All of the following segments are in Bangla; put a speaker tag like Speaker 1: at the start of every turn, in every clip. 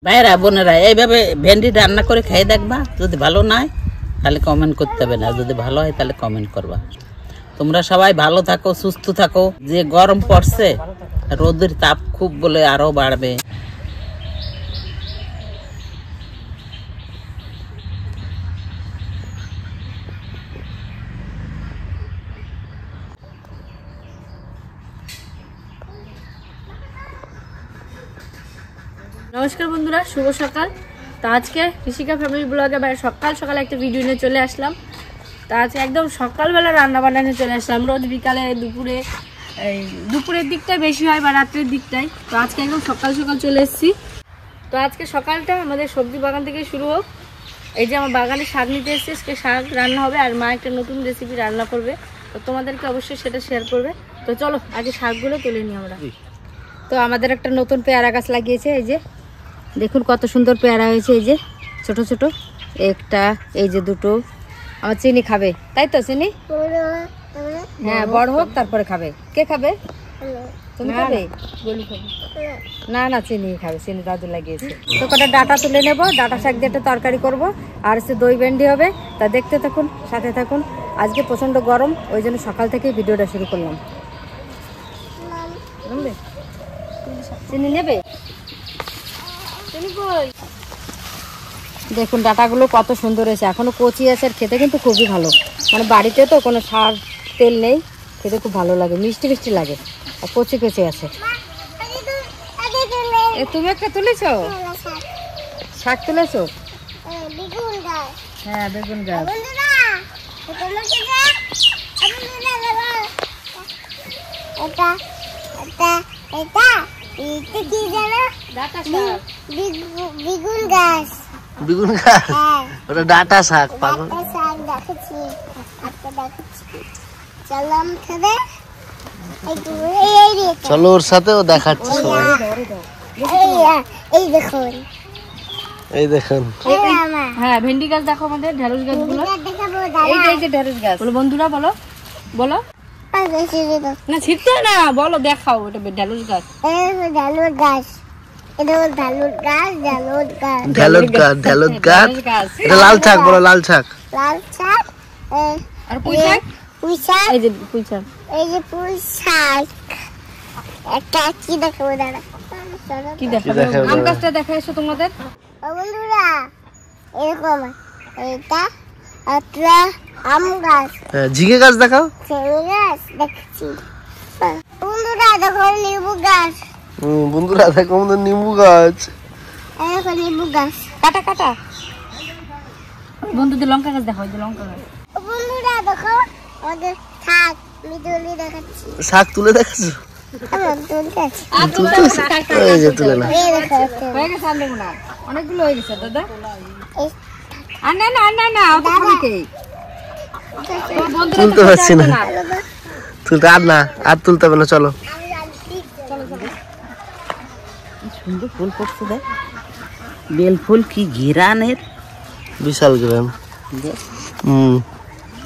Speaker 1: ভাইরা বোনেরা এইভাবে ভেন্ডি রান্না করে খেয়ে দেখবা, যদি ভালো না হয় তাহলে কমেন্ট করতে হবে না, যদি ভালো হয় তাহলে কমেন্ট করবা। তোমরা সবাই ভালো থাকো, সুস্থ থাকো। যে গরম পড়ছে, রোদের তাপ খুব বলে আরো বাড়বে।
Speaker 2: নমস্কার বন্ধুরা, শুভ সকাল। তো আজকে ঋষিকা ফ্যামিলি ব্লগে সকাল সকাল একটা ভিডিও নিয়ে চলে আসলাম। তো আজকে একদম সকালবেলা রান্না বান্না নিয়ে চলে আসলাম। রোজ বিকালে দুপুরের দিকটাই বেশি হয় বা রাত্রের দিকটাই। তো আজকে একদম সকাল সকাল চলে এসেছি। তো আজকে সকালটা আমাদের সবজি বাগান থেকে শুরু হোক। এই যে আমার বাগানে শাক নিতে এসেছি, আজকে শাক রান্না হবে আর মা একটা নতুন রেসিপি রান্না করবে। তো তোমাদেরকে অবশ্যই সেটা শেয়ার করবে। তো চলো আগে শাকগুলো তুলে নিই আমরা। তো আমাদের একটা নতুন পেয়ারা গাছ লাগিয়েছে, এই যে দেখুন কত সুন্দর পেয়ারা হয়েছে। এই যে ছোট ছোট একটা, এই যে দুটো। আমার চিনি খাবে, তাই তো? চিনি হ্যাঁ, বড় হোক তারপরে খাবে। কে খাবে? তুমি খাবে? না না, চিনি খাবে, চিনি দাদু লাগিয়েছে। তো কটা ডাটা তুলে নেবো, ডাটা শাক দিয়ে একটা তরকারি করবো, আর হচ্ছে দই ভেন্ডি হবে। তা দেখতে থাকুন, সাথে থাকুন। আজকে প্রচন্ড গরম, ওই জন্য সকাল থেকে ভিডিওটা শুরু করলাম। চিনি নেবে? দেখুন ডাটাগুলো কত সুন্দর হয়েছে, এখনো কচি আছে আর খেতে কিন্তু খুবই ভালো। মানে বাড়িতে তো কোনো সার তেল নেই, খেতে খুব ভালো লাগে, মিষ্টি মিষ্টি লাগে আর কচি কচি আছে। তুমি একটা তুলেছ? শাক তুলেছ? হ্যাঁ, বেগুন গাছ।
Speaker 3: বেগুন গাছ, ওটা ডাটা শাক। পাগল, চলো ওর সাথেও দেখাচ্ছি সবাই। এই দেখুন,
Speaker 2: হ্যাঁ ভেন্ডি গাছ দেখো, আমাদের ঢেঁড়স গাছগুলো। এই যে ঢেঁড়স গাছ। বলো বন্ধুরা, বলো বলো। না ছিটতে না, বলো, দেখাও। এটা ঢেঁড়স গাছ।
Speaker 3: ঢেলুদ গাছ, এটা লাল শাক, বলো লাল শাক।
Speaker 2: আর পুঁই শাক, এই যে পুঁই শাক,
Speaker 3: একটা কি দেখাবো, দাঁড়া
Speaker 2: কি দেখাবো? আম গাছটা দেখা এসো তোমাদের
Speaker 3: বন্ধুরা। এরকম এটা একটা আম গাছ, ঝিঙে গাছ দেখাও। ঝিঙে গাছ দেখছি বন্ধুরা। দেখো লেবু গাছ। বন্ধুরা দেখো আমাদের নিম্বু গাছ। দেখো নিম্বু গাছ,
Speaker 2: কাটা কাটা। বন্ধুদের লঙ্কা গাছ দেখো, এই যে লঙ্কা গাছ।
Speaker 3: বন্ধুরা দেখো আমাদের শাক, আমি তুলে দেখাচ্ছি। শাক তুলে দেখাচ্ছি?
Speaker 2: অনেকগুলো হয়ে গেছে দাদা। আর না না না না,
Speaker 3: তুলতে পারছি না, তুলতে আর না, আর তুলতে হবে না। চলো,
Speaker 1: সুন্দর ফুল ফুটছে, দেখ বেল ফুল, কি ঘিরানের,
Speaker 3: বিশাল গ্রাম।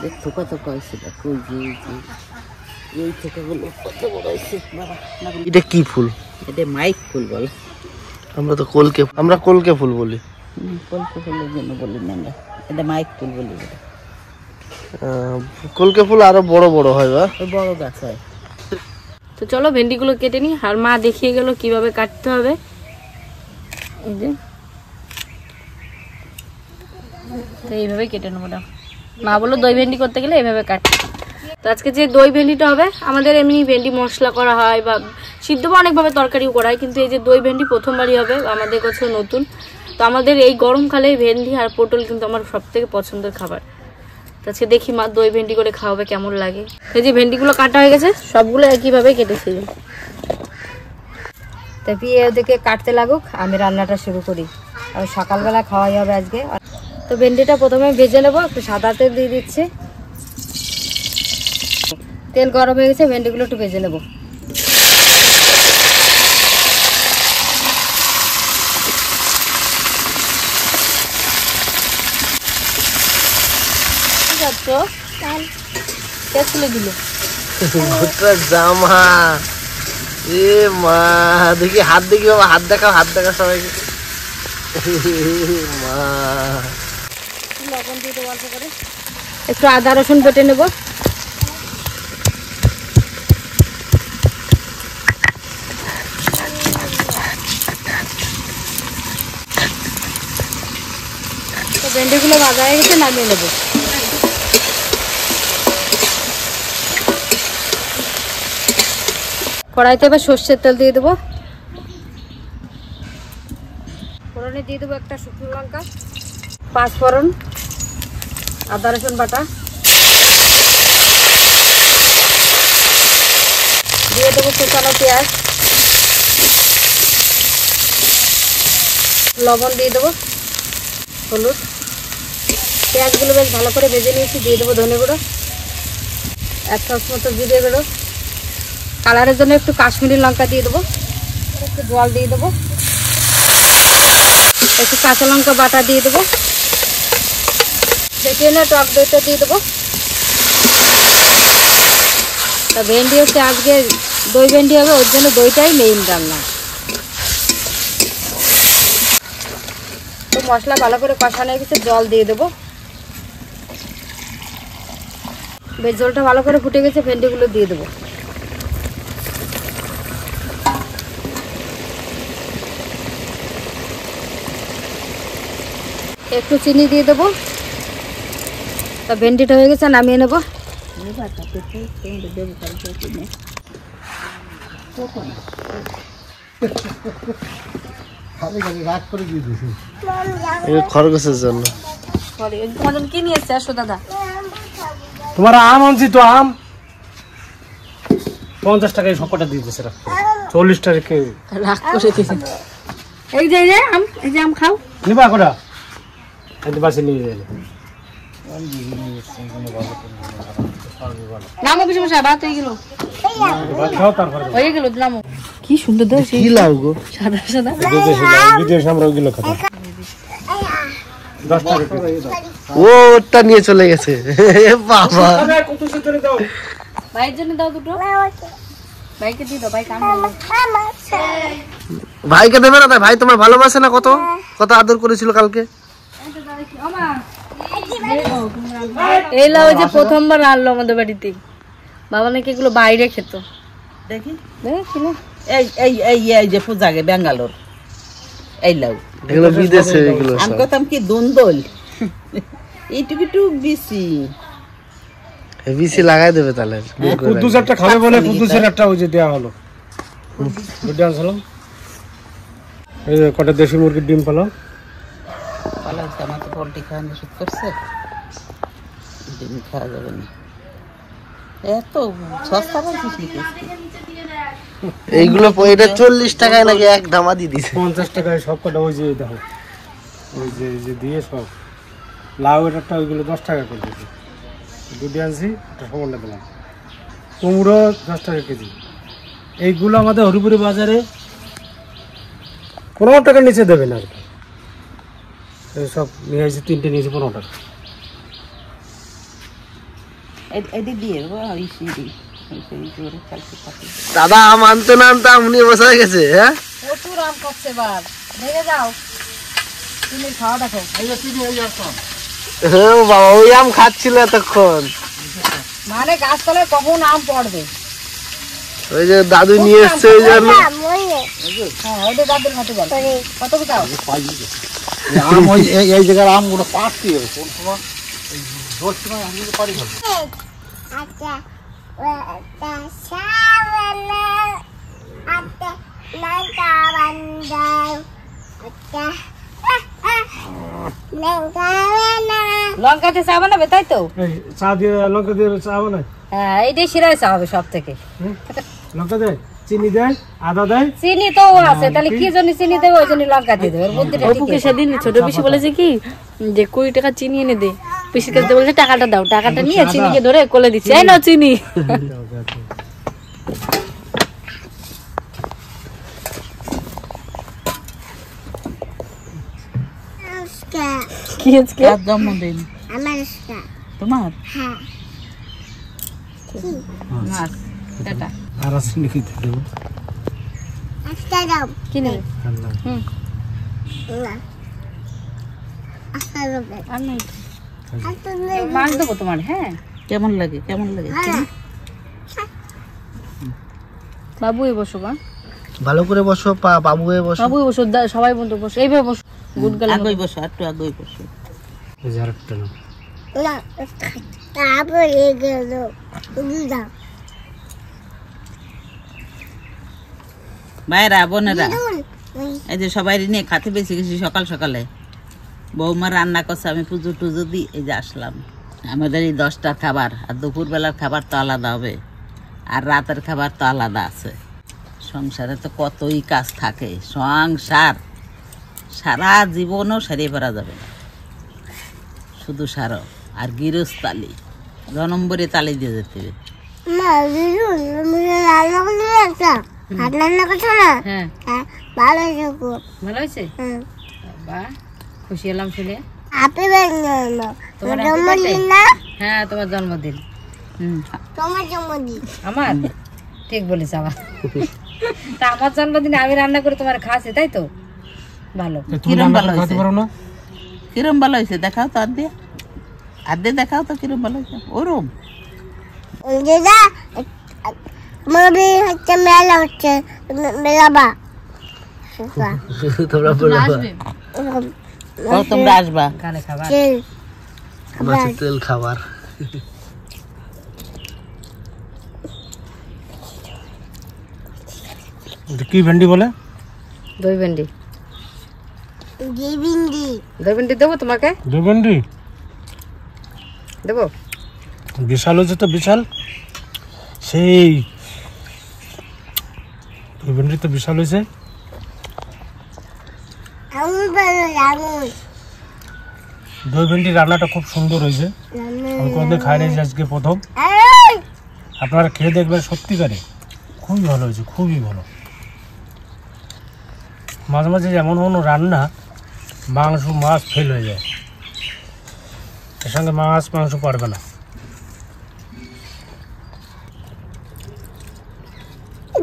Speaker 1: দেখ থোকা থোকা হয়েছে, দেখো এই থোকাগুলো কত বড় হয়েছে বাবা।
Speaker 3: এটা কি ফুল?
Speaker 1: এটা মাইক ফুল বলে।
Speaker 3: আমরা কলকে ফুল বলি।
Speaker 1: কলকে ফুলের জন্য বলি না আমরা, এটা মাইক ফুল বলি।
Speaker 3: কলকে ফুল আরো বড় বড় হয়, বা
Speaker 1: বড় গাছ হয়।
Speaker 2: তো চলো ভেন্ডিগুলো কেটে নি, আর মা দেখিয়ে গেল কিভাবে কাটতে হবে। এই যে তো এইভাবে কেটে নেবো না, মা বললো দই ভেন্ডি করতে গেলে এইভাবে কাটতে। তো আজকে যে দই ভেন্ডিটা হবে, আমাদের এমনি ভেন্ডি মশলা করা হয় বা সিদ্ধ বা অনেকভাবে তরকারিও করা হয়, কিন্তু এই যে দই ভেন্ডি প্রথমবারই হবে আমাদের কাছে নতুন। তো আমাদের এই গরমকালে ভেন্ডি আর পটল কিন্তু আমার সব থেকে পছন্দের খাবার। তো আজকে দেখি মা দই ভেন্ডি করে খাওয়াবে কেমন লাগে। এই যে ভেন্ডিগুলো কাটা হয়ে গেছে, সবগুলো একইভাবে কেটেছি। তো পিয়ে ওদেরকে কাটতে লাগুক, আমি রান্নাটা শুরু করি, আর সকালবেলা খাওয়াই হবে আজকে। তো ভেন্ডিটা প্রথমে ভেজে নেবো, একটু সাদা তেল দিয়ে দিচ্ছি। তেল গরম হয়ে গেছে, ভেন্ডিগুলো একটু ভেজে নেবো।
Speaker 3: জামা, এ মা, দেখি হাত, দেখি বাবা, হাত দেখাও, হাত দেখা সবাইকে।
Speaker 2: লবণ দিয়ে দেবো অল্প করে, একটু আদা রসুন বেটে নেব। তো ভেন্ডিগুলো ভাজা হয়ে গেছে, নামিয়ে নেব। কড়াইতে এবার সর্ষের তেল দিয়ে দেবো। ফোড়নে দিয়ে দেবো একটা শুকনো লঙ্কা, 5 ফোড়ন, আদা রসুন বাটা দিয়ে দেবো, কুচানো পেঁয়াজ, লবণ দিয়ে দেবো, হলুদ। পেঁয়াজগুলো বেশ ভালো করে ভেজে নিয়েছি, দিয়ে দেবো ধনে গুঁড়ো, 1 চামচ মতো জিরে গুঁড়ো, কালারের জন্য একটু কাশ্মীরি লঙ্কা দিয়ে দেবো, একটু জল দিয়ে দেবো, একটু কাঁচা লঙ্কা বাটা দিয়ে দেবো, দেখে না টক দইটা দিয়ে দেবো। তা ভেন্ডি হচ্ছে আজকে দই ভেন্ডি হবে, ওর জন্য দইটাই মেইন রান্না। তো মশলা ভালো করে কষানো হয়ে গেছে, জল দিয়ে দেবো। বেশ জলটা ভালো করে ফুটে গেছে, ভেন্ডিগুলো দিয়ে দেবো। একটু চিনি দিয়ে দেবো। তা ভেন্ডিটা হয়ে গেছে, নামিয়ে নেবো।
Speaker 4: খরগোশের জন্য
Speaker 2: তোমার জন্য কি নিয়ে এসছে? আসো দাদা,
Speaker 5: তোমার আম আনছি তো, আম 50 টাকায় সবকটা দিয়ে দিচ্ছে, 40 টাকা
Speaker 2: রাগ করে দিয়েছে। এই যে আম, এই যে আম খাও।
Speaker 5: নিবা কটা বাসে নিয়ে যাবে।
Speaker 2: নামো কিছু মশা ভাত হয়ে গেল, হয়ে গেল। নামো, কি সুন্দর দাও,
Speaker 4: কি লাউ গো,
Speaker 2: সাদা সাদা।
Speaker 5: বিদেশে আমরা ওইগুলো খাতাম। 10 টাকা
Speaker 4: ও ওটা নিয়ে চলে গেছে। বাবা
Speaker 2: ভাইয়ের জন্য দাও দুটো, ভাইকে দিয়ে দাও, ভাই কাম করবে।
Speaker 4: ভাইকে দেবে না? ভাই তোমার ভালোবাসে না? কত কত আদর করেছিল কালকে।
Speaker 2: এই লাউ যে প্রথমবার আনলো আমাদের বাড়িতে, বাবা নাকি এগুলো বাইরে খেত।
Speaker 1: দেখি
Speaker 2: দেখি না,
Speaker 1: এই এই এই এই যে পূজাগে ব্যাঙ্গালোর, এই লাউ
Speaker 4: এগুলো বিদেশে, এগুলো
Speaker 1: আমি কতাম কি দুন্দল, এইটুকু টুক দিছি।
Speaker 4: বিসি লাগাই দেবে তাহলে।
Speaker 5: কুদ্দুস একটা খাবে বলে কুদ্দুসের একটা ওই যে দেওয়া হলো। ওইটা আনছিলাম। এই যে কটা দেশি মুরগির ডিম পেলাম।
Speaker 1: পালা আমার তো পোলট্রি খাওয়ানো শুরু করছে, ডিম খাওয়া যাবে না। এত সস্তা বলছিস নাকি?
Speaker 4: এইগুলো এটা 40 টাকায় নাকি এক ধামা দিয়ে দিছে।
Speaker 5: 50 টাকায় সব কটা ওই যে দেখো, ওই যে দিয়ে সব লাউ একটা ওইগুলো 10 টাকা করে দিয়েছে। দুটি আনছি, একটা সমানটা পেলাম। কুমড়ো 10 টাকা কেজি। এইগুলো আমাদের হরিপুরি বাজারে 15 টাকার নিচে দেবে না আর কি। সব নিয়ে আসছি, 3টে নিয়েছি 15 টাকা।
Speaker 1: এদিক দিয়ে
Speaker 4: দাদা আম আনতে না আনতে আম নিয়ে বসে গেছে। হ্যাঁ
Speaker 2: প্রচুর আম খাচ্ছে এবার, দেখে যাও। তুমি খাওয়া দেখো,
Speaker 4: হ্যাঁ বাবা, ওই আম খাচ্ছিল এতক্ষণ।
Speaker 2: মানে গাছতলায় কখন আম পড়বে।
Speaker 4: ওই যে দাদু নিয়ে এসছে, ওই জন্য।
Speaker 2: হ্যাঁ, ওইটা দাদুর হাতে বল, কত কোথাও
Speaker 5: আম এই জায়গার আমগুলো পাচ্ছি কোন সময় জোর সময় আমি পারি ভালো।
Speaker 3: আচ্ছা ওটা সাবনা আচ্ছা লঙ্কা বান্দাও আচ্ছা লঙ্কা বানা
Speaker 2: লঙ্কাতে চা বানাবে, তাই তো?
Speaker 5: এই চা দিয়ে লঙ্কা দিয়ে চা বানায়।
Speaker 2: হ্যাঁ, এইটাই শিরায় চা হবে সব থেকে।
Speaker 5: লঙ্কা দেয়, চিনি দেয়, আদা দেয়।
Speaker 2: চিনি তো আছে, তাহলে কি জন্য চিনি দেবে? ওই জন্য লঙ্কা দিয়ে দেবে। ওর বুদ্ধিটা ঠিক আছে।
Speaker 6: সেদিন ছোট পিসি বলেছে কি যে 20 টাকা চিনি এনে দে, পিসির কাছে বলছে টাকাটা দাও, টাকাটা নিয়ে চিনিকে ধরে কোলে দিচ্ছে, এই নাও চিনি। কি আজকে
Speaker 1: জন্মদিন
Speaker 3: আমার
Speaker 1: তোমার?
Speaker 3: হ্যাঁ
Speaker 1: মাছ এটা
Speaker 5: আর আছে নাকি দেবো?
Speaker 3: আচ্ছা দাও
Speaker 2: কি নেবে?
Speaker 3: না
Speaker 6: আর নাই মাছ দেবো তোমার। হ্যাঁ
Speaker 1: কেমন লাগে কেমন লাগে
Speaker 6: বাবু এ বসো বা
Speaker 4: ভালো করে বসো, বাবু হয়ে বসো।
Speaker 6: বাবু বসো, সবাই বন্ধু বসো, এইভাবে বসো। গুড গার্ল
Speaker 1: আগে বসো, একটু আগে বসো।
Speaker 5: এই যে আরেকটা নাও।
Speaker 3: না তারপরে গেল দাও
Speaker 1: ভাইরা বোনেরা, এই যে সবাই নিয়ে খাতে বেশি গেছি সকাল সকালে। বৌমা রান্না করছে, আমি পুজো টুজো দিই এই যে আসলাম। আমাদের এই 10টার খাবার, আর দুপুরবেলার খাবার তো আলাদা হবে, আর রাতের খাবার তো আলাদা আছে। সংসারে তো কতই কাজ থাকে, সংসার সারা জীবনও সারিয়ে পারা যাবে না, শুধু সারো। আর গৃহস্থালি জনম্বরে তালি দিয়ে যেতে হবে।
Speaker 3: মা দিদু রান্না করতে একটা হাত রান্না করছো না?
Speaker 6: হ্যাঁ
Speaker 3: ভালো হয়েছে খুব।
Speaker 6: ভালো হয়েছে। বাহ, খুশি হলাম শুনে।
Speaker 3: হ্যাপি বার্থডে
Speaker 6: তোমার
Speaker 3: জন্মদিন না?
Speaker 6: হ্যাঁ তোমার জন্মদিন।
Speaker 3: তোমার জন্মদিন।
Speaker 6: আমার ঠিক বলিস আমার। তা আমার জন্মদিনে আমি রান্না করে তোমার খাওয়াছি, তাই তো? ভালো।
Speaker 1: কিরম ভালো হয়েছে, কিরম ভালো হয়েছে দেখাও তো, আর্ধে দেখাও তো কিরম ভালো হয়েছে। ওরম
Speaker 3: যেটা মনে হচ্ছে মেলা হচ্ছে, মেলাবা
Speaker 4: তোমরা বলো
Speaker 1: তোমরা আসবা
Speaker 6: কানে খাবার।
Speaker 4: মাছের তেল খাবার।
Speaker 5: কি ভেন্ডি বলে?
Speaker 6: দই ভেন্ডি।
Speaker 3: ভিন্ডি
Speaker 6: দই ভেন্ডি দেবো তোমাকে?
Speaker 5: দই ভেন্ডি
Speaker 6: দেবো।
Speaker 5: বিশাল হয়েছে তো, বিশাল সেই দই ভেন্ডি তো বিশাল হয়েছে।
Speaker 3: আঙুর ভালো আঙুর
Speaker 5: দই ভেন্ডি রান্নাটা খুব সুন্দর হয়েছে, আমি কোনোদিন খাই নাই, আজকে প্রথম। আপনারা খেয়ে দেখবেন, সত্যিকারে খুবই ভালো হয়েছে, খুবই ভালো। মাঝে মাঝে যেমন কোনো রান্না মাংস মাছ ফেল হয়ে যায়, এর সঙ্গে মাছ মাংস পারবে না।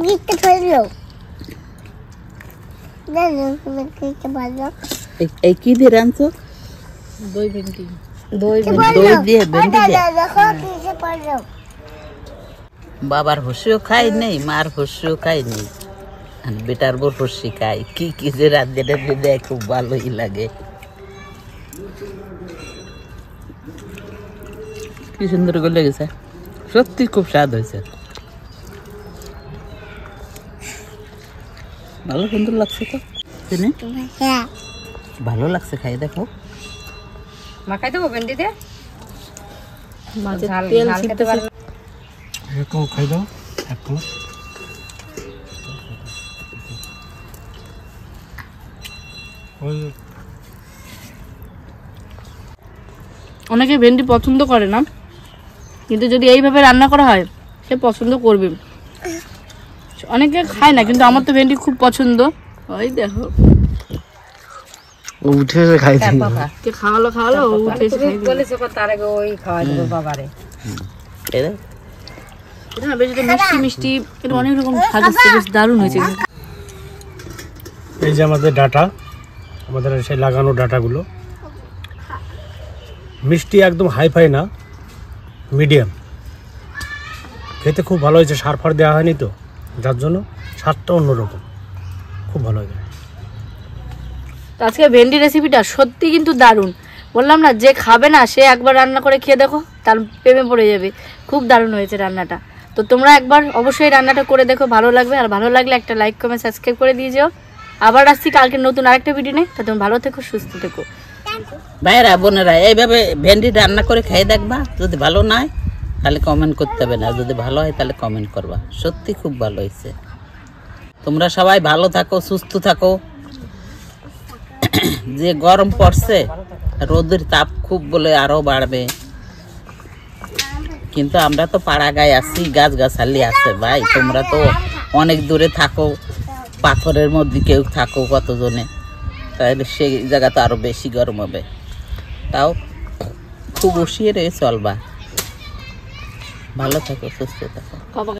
Speaker 3: গিটতে ফেললো জানো তুমি খেতে পারো।
Speaker 1: এই কি দিয়ে রাঁধছো?
Speaker 6: দই ভেন্ডি। দই
Speaker 1: দই দিয়ে ভেন্ডি দিয়ে।
Speaker 3: দেখো খেতে পারো।
Speaker 1: বাবার হসিও খাই নেই, মার হসিও খাই নেই, আর বেটার বোর হসি খাই। কি কি যে রাঁধে দেয়, খুব ভালোই লাগে। কি সুন্দর করে লেগেছে, সত্যি খুব স্বাদ হয়েছে, ভালো সুন্দর লাগছে তো। চিনি
Speaker 3: হ্যাঁ
Speaker 1: ভালো লাগছে, খাই দেখো।
Speaker 6: মাখাই দেবো ভেন্ডি দিয়ে।
Speaker 1: মাছের
Speaker 6: ঝাল
Speaker 1: তেল
Speaker 6: ঝাল খেতে পারবে না।
Speaker 5: একটু খাই দাও একটু। ওই
Speaker 6: অনেকে ভেন্ডি পছন্দ করে না, কিন্তু যদি এইভাবে রান্না করা হয় সে পছন্দ করবে। অনেকে খায় না, কিন্তু আমার তো ভেন্ডি খুব পছন্দ। ওই দেখো
Speaker 4: উঠে খাইছি।
Speaker 6: কে খাওয়ালো খাওয়ালো, ও উঠে এসে খাই বলেছে তার আগে ওই খাওয়াই দেবো বাবারে। এটা না বেশ মিষ্টি মিষ্টি, এটা অনেক রকম স্বাদ আসছে, বেশ দারুণ হয়েছে।
Speaker 5: এই যে আমাদের ডাটা, আমাদের সেই লাগানো ডাটাগুলো মিষ্টি, একদম হাইফাই না, মিডিয়াম। খেতে খুব ভালো হয়েছে, সার ফার দেওয়া হয়নি তো, যার জন্য স্বাদটা অন্যরকম, খুব ভালো হয়েছে।
Speaker 6: তো আজকে ভেন্ডি রেসিপিটা সত্যি কিন্তু দারুণ। বললাম না, যে খাবে না সে একবার রান্না করে খেয়ে দেখো, তার প্রেমে পড়ে যাবে। খুব দারুণ হয়েছে রান্নাটা। তো তোমরা একবার অবশ্যই রান্নাটা করে দেখো, ভালো লাগবে। আর ভালো লাগলে একটা লাইক কমেন্ট সাবস্ক্রাইব করে দিয়ে যাও। আবার আসছি কালকে নতুন আরেকটা ভিডিও নেই। তো তুমি ভালো থেকো, সুস্থ থেকো।
Speaker 1: ভাইরা বোনেরা, এইভাবে ভেন্ডি রান্না করে খেয়ে দেখবা, যদি ভালো না হয় তাহলে কমেন্ট করতে হবে না, যদি ভালো হয় তাহলে কমেন্ট করবা। সত্যি খুব ভালো হয়েছে। তোমরা সবাই ভালো থাকো, সুস্থ থাকো। যে গরম পড়ছে, রোদের তাপ খুব বলে আরো বাড়বে, কিন্তু আমরা তো পাড়া গায়ে আছি, গাছ গাছালি আছে। ভাই তোমরা তো অনেক দূরে থাকো, পাথরের মধ্যে কেউ থাকো কতজনে, তাহলে সেই জায়গা তো আরো বেশি গরম হবে। তাও খুব বসিয়ে রয়ে চলবা। ভালো থাকো, সুস্থ থাকো।